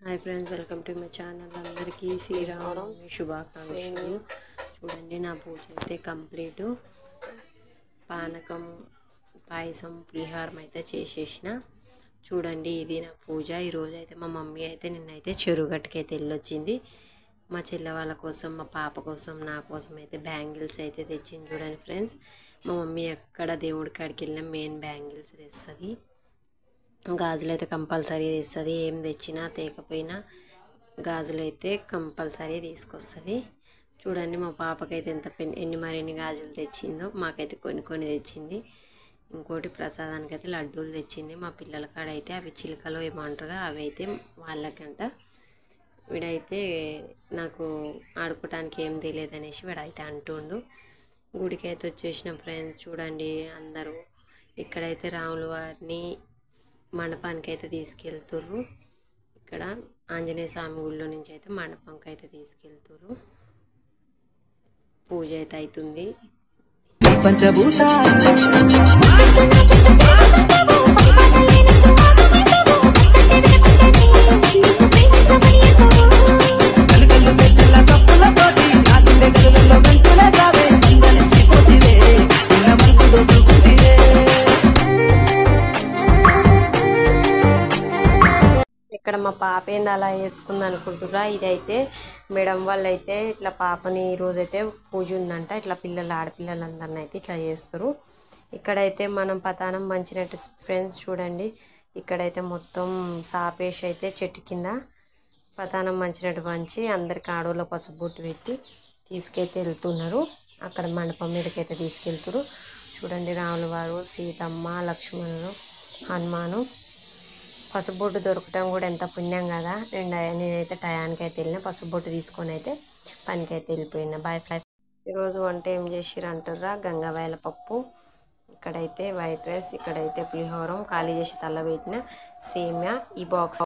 Hi friends, welcome to my channel. అందరికీ శ్రీరామనవమి శుభాకాంక్షలు. చూడండి, నా పూజ అయితే కంప్లీట్. పానకం, పాయసం, పులిహారం అయితే చేసేసిన. చూడండి, ఇది నా పూజ. ఈరోజు అయితే మా మమ్మీ అయితే నిన్నైతే చెరుగట్టుకైతే వెళ్ళొచ్చింది. మా చెల్లె వాళ్ళ కోసం, మా పాప కోసం, నా కోసం అయితే బ్యాంగిల్స్ అయితే తెచ్చింది. చూడండి ఫ్రెండ్స్, మా మమ్మీ ఎక్కడ దేవుడి కాడికి వెళ్ళినా మెయిన్ బ్యాంగిల్స్ తెస్తుంది. గాజులు అయితే కంపల్సరీ తెస్తుంది. ఏం తెచ్చినా తేకపోయినా గాజులు అయితే కంపల్సరీ తీసుకొస్తుంది. చూడండి, మా పాపకైతే ఎన్ని గాజులు తెచ్చిందో. మాకైతే కొన్ని తెచ్చింది. ఇంకోటి ప్రసాదానికి అయితే లడ్డూలు తెచ్చింది. మా పిల్లల కాడ అయితే అవి చిలుకలో ఏమంటారుగా అవి అయితే వాళ్ళకంట. వీడైతే నాకు ఆడుకోవటానికి ఏం తెలియదనేసి వీడైతే అంటుండు. గుడికి అయితే వచ్చేసిన ఫ్రెండ్స్. చూడండి, అందరూ ఇక్కడైతే రాముల వారిని మండపానికి అయితే తీసుకెళ్తుర్రు. ఇక్కడ ఆంజనేయ స్వామి గుళ్ళో నుంచి అయితే మండపంకి అయితే తీసుకెళ్తుర్రు. పూజ అయితే అవుతుంది. ఇక్కడ మా పాప ఏంది అలా వేసుకుంది అనుకుంటురా. ఇదైతే మేడం వాళ్ళు అయితే ఇట్లా పాపని ఈరోజైతే పూజ ఉందంట. ఇట్లా ఆడపిల్లలందరినీ అయితే ఇట్లా చేస్తారు. ఇక్కడైతే మనం పతానం మంచినట్టు ఫ్రెండ్స్. చూడండి, ఇక్కడైతే మొత్తం సాపేసి అయితే చెట్టు కింద పతానం మంచినట్టు మంచి అందరికి ఆడోళ్ళ పసుపు బొట్టు పెట్టి తీసుకైతే వెళ్తున్నారు. అక్కడ మండపం మీదకైతే తీసుకెళ్తారు. చూడండి, రాముల వారు, సీతమ్మ, లక్ష్మణుడు, హనుమాను. పసుబొట్టు దొరకటం కూడా ఎంత పుణ్యం కదా. నేనైతే టయానికి అయితే వెళ్ళిన పసుబొట్టు తీసుకొని అయితే పనికి అయితే వెళ్ళిపోయినా. బాయ్ ఫ్లై. ఈరోజు వంట ఏం చేసిర్రు అంటారా? గంగవాయల పప్పు, ఇక్కడైతే వైట్ రైస్, ఇక్కడైతే పులిహోరం, ఖాళీ చేసి తల్ల పెట్టిన సేమ్యా. ఈ బాక్స్